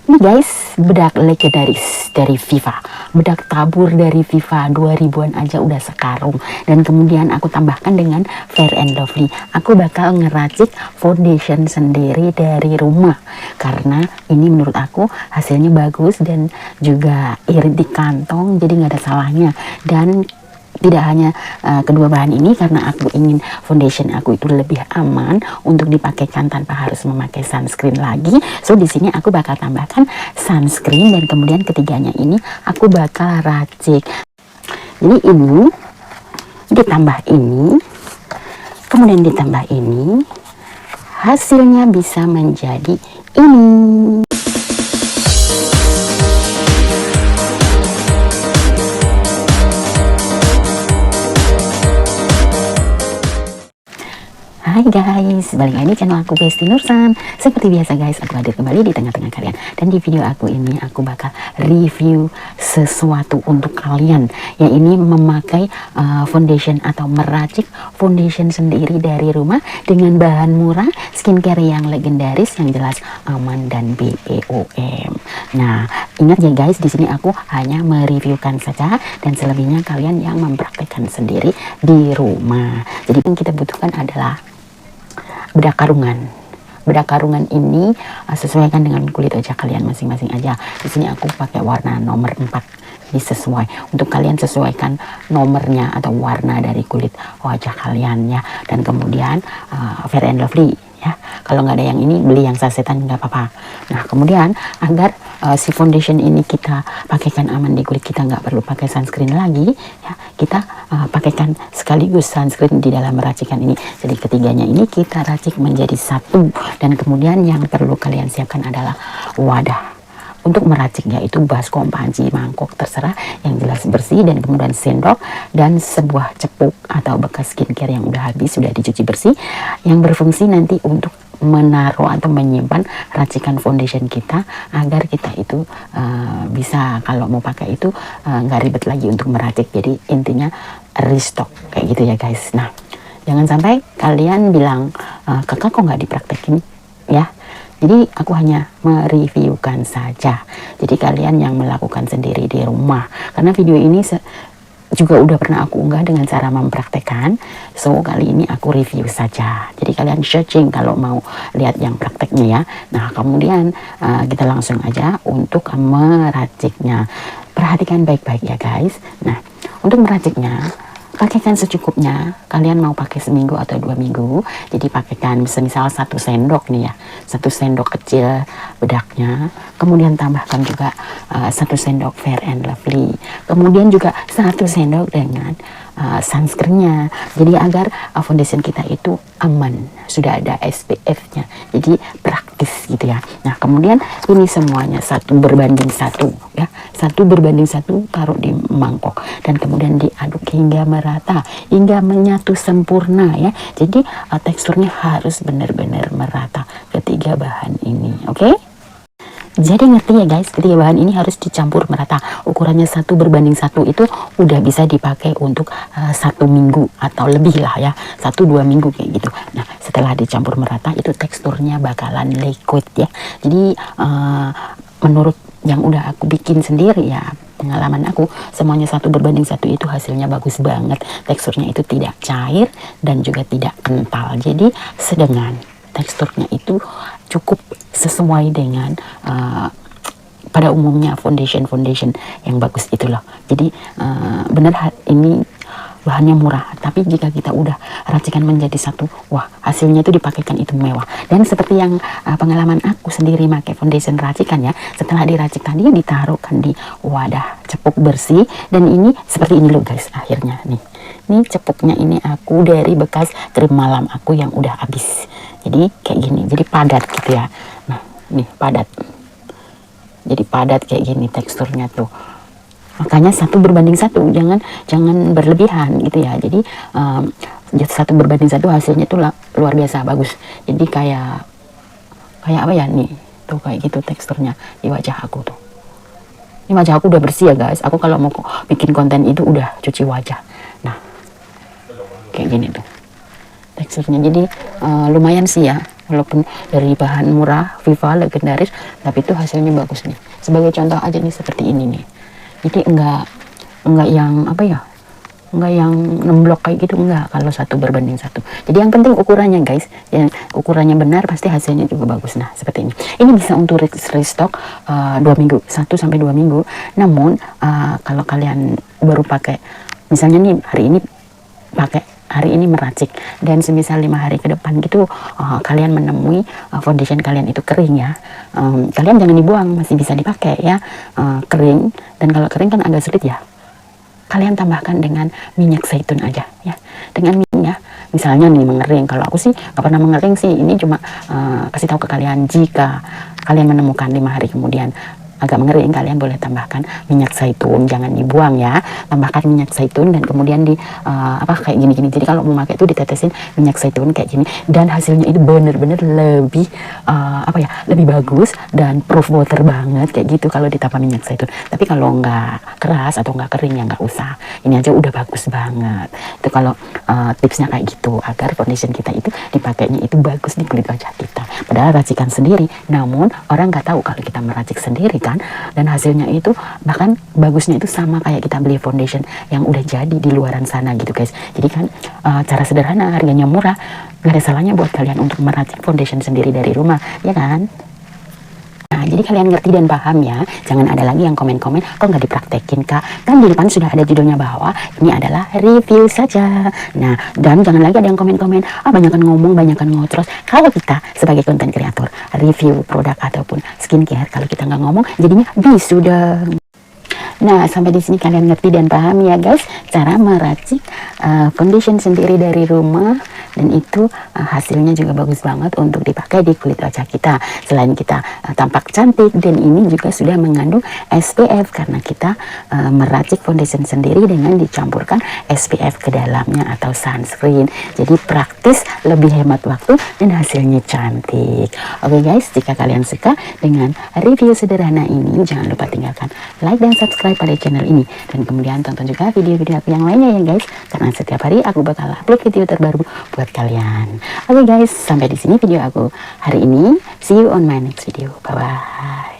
Ini guys, bedak legendaris dari Viva, bedak tabur dari Viva 2000-an aja udah sekarung. Dan kemudian aku tambahkan dengan Fair and Lovely. Aku bakal ngeracik foundation sendiri dari rumah, karena ini menurut aku hasilnya bagus dan juga irit di kantong, jadi nggak ada salahnya. Dan tidak hanya kedua bahan ini, karena aku ingin foundation aku itu lebih aman untuk dipakaikan tanpa harus memakai sunscreen lagi. So di sini aku bakal tambahkan sunscreen, dan kemudian ketiganya ini aku bakal racik. Jadi ini ditambah ini, kemudian ditambah ini, hasilnya bisa menjadi ini. Hai guys, balik lagi di channel aku Besti Nursan. Seperti biasa guys, aku hadir kembali di tengah-tengah kalian. Dan di video aku ini aku bakal review sesuatu untuk kalian, yang ini memakai foundation atau meracik foundation sendiri dari rumah dengan bahan murah, skincare yang legendaris, yang jelas aman dan BPOM. Nah, ingat ya guys, di sini aku hanya mereviewkan saja, dan selebihnya kalian yang mempraktekkan sendiri di rumah. Jadi yang kita butuhkan adalah bedak karungan. Bedak karungan ini sesuaikan dengan kulit wajah kalian masing-masing aja. Di sini aku pakai warna nomor 4. Ini sesuai. Untuk kalian sesuaikan nomornya atau warna dari kulit wajah kalian ya. Dan kemudian Fair and Lovely ya. Kalau nggak ada yang ini, beli yang sasetan nggak apa-apa. Nah, kemudian agar si foundation ini kita pakaikan aman di kulit kita, nggak perlu pakai sunscreen lagi ya, kita pakaikan sekaligus sunscreen di dalam racikan ini. Jadi ketiganya ini kita racik menjadi satu. Dan kemudian yang perlu kalian siapkan adalah wadah untuk meracik, yaitu baskom, panci, mangkok, terserah, yang jelas bersih. Dan kemudian sendok dan sebuah cepuk atau bekas skincare yang udah habis, sudah dicuci bersih, yang berfungsi nanti untuk menaruh atau menyimpan racikan foundation kita, agar kita itu bisa kalau mau pakai itu nggak ribet lagi untuk meracik. Jadi intinya restock kayak gitu ya guys. Nah, jangan sampai kalian bilang kakak kok nggak dipraktekin ya. Jadi aku hanya mereviewkan saja. Jadi kalian yang melakukan sendiri di rumah, karena video ini juga udah pernah aku unggah dengan cara mempraktekkan. So kali ini aku review saja. Jadi kalian searching kalau mau lihat yang prakteknya ya. Nah, kemudian kita langsung aja untuk meraciknya. Perhatikan baik-baik ya guys. Nah, untuk meraciknya pakaikan secukupnya. Kalian mau pakai seminggu atau 2 minggu, jadi pakaikan semisal 1 sendok nih ya, 1 sendok kecil bedaknya. Kemudian tambahkan juga 1 sendok Fair and Lovely. Kemudian juga 1 sendok dengan sunscreennya. Jadi agar foundation kita itu aman, sudah ada SPF-nya. Jadi praktis gitu ya. Nah, kemudian ini semuanya 1 berbanding 1 ya. 1 berbanding 1 taruh di mangkok, dan kemudian diaduk hingga merata, hingga menyatu sempurna ya. Jadi teksturnya harus benar-benar merata ketiga bahan ini. Oke? Jadi ngerti ya guys, ketiga bahan ini harus dicampur merata. Ukurannya 1 berbanding 1 itu udah bisa dipakai untuk 1 minggu atau lebih lah ya, 1-2 minggu kayak gitu. Nah, setelah dicampur merata itu teksturnya bakalan liquid ya. Jadi menurut yang udah aku bikin sendiri ya, pengalaman aku, semuanya 1 berbanding 1 itu hasilnya bagus banget. Teksturnya itu tidak cair dan juga tidak kental. Jadi sedengan, teksturnya itu cukup sesuai dengan pada umumnya foundation yang bagus itu loh. Jadi bener ini bahannya murah, tapi jika kita udah racikan menjadi 1, wah hasilnya itu dipakaikan itu mewah. Dan seperti yang pengalaman aku sendiri pakai foundation racikan ya, setelah diracik tadi ditaruhkan di wadah cepuk bersih, dan ini seperti ini loh guys. Akhirnya nih, ini cepuknya ini aku dari bekas krim malam aku yang udah habis. Jadi kayak gini, jadi padat gitu ya. Nah, nih padat, jadi padat kayak gini teksturnya tuh. Makanya 1 berbanding 1, jangan berlebihan gitu ya. Jadi 1 berbanding 1 hasilnya tuh luar biasa bagus. Jadi kayak apa ya nih, tuh kayak gitu teksturnya di wajah aku tuh. Ini wajah aku udah bersih ya guys. Aku kalau mau bikin konten itu udah cuci wajah. Nah, kayak gini tuh teksturnya. Jadi lumayan sih ya, walaupun dari bahan murah, Viva, legendaris, tapi itu hasilnya bagus nih. Sebagai contoh aja nih seperti ini nih. Jadi enggak yang apa ya, enggak yang nemblok kayak gitu, enggak. Kalau 1:1. Jadi yang penting ukurannya guys, yang ukurannya benar pasti hasilnya juga bagus. Nah seperti ini bisa untuk restock 2 minggu, 1-2 minggu. Namun kalau kalian baru pakai, misalnya nih hari ini meracik, dan semisal 5 hari ke depan gitu kalian menemui foundation kalian itu kering ya, kalian jangan dibuang, masih bisa dipakai ya, kering. Dan kalau kering kan agak sulit ya, kalian tambahkan dengan minyak zaitun aja ya, dengan minyak. Misalnya nih mengering, kalau aku sih nggak pernah mengering sih, ini cuma kasih tahu ke kalian, jika kalian menemukan 5 hari kemudian agak mengering, kalian boleh tambahkan minyak zaitun, jangan dibuang ya, tambahkan minyak zaitun dan kemudian kayak gini-gini. Jadi kalau mau pakai itu ditetesin minyak zaitun kayak gini, dan hasilnya itu bener-bener lebih lebih bagus dan proof water banget kayak gitu kalau ditambah minyak zaitun. Tapi kalau nggak keras atau nggak kering ya nggak usah, ini aja udah bagus banget. Itu kalau tipsnya kayak gitu, agar foundation kita itu dipakainya itu bagus di kulit wajah kita. Padahal racikan sendiri, namun orang nggak tahu kalau kita meracik sendiri kan, dan hasilnya itu bahkan bagusnya itu sama kayak kita beli foundation yang udah jadi di luaran sana gitu guys. Jadi kan cara sederhana, harganya murah, gak ada salahnya buat kalian untuk meracik foundation sendiri dari rumah ya kan. Nah, jadi kalian ngerti dan paham ya. Jangan ada lagi yang komen-komen, kok nggak dipraktekin kak? Kan di depan sudah ada judulnya bahwa ini adalah review saja. Nah, dan jangan lagi ada yang komen-komen, banyakan ngomong, banyakan ngocros. Kalau kita sebagai konten kreator, review produk ataupun skincare, kalau kita nggak ngomong, jadinya bisu dong. Nah, sampai di sini kalian ngerti dan paham ya guys, cara meracik foundation sendiri dari rumah, dan itu hasilnya juga bagus banget untuk dipakai di kulit wajah kita. Selain kita tampak cantik, dan ini juga sudah mengandung SPF karena kita meracik foundation sendiri dengan dicampurkan SPF ke dalamnya atau sunscreen. Jadi praktis, lebih hemat waktu, dan hasilnya cantik. Oke guys, jika kalian suka dengan review sederhana ini, jangan lupa tinggalkan like dan subscribe pada channel ini, dan kemudian tonton juga video-video aku yang lainnya ya guys, karena setiap hari aku bakal upload video terbaru buat kalian. Oke guys, sampai di sini video aku hari ini. See you on my next video. Bye bye.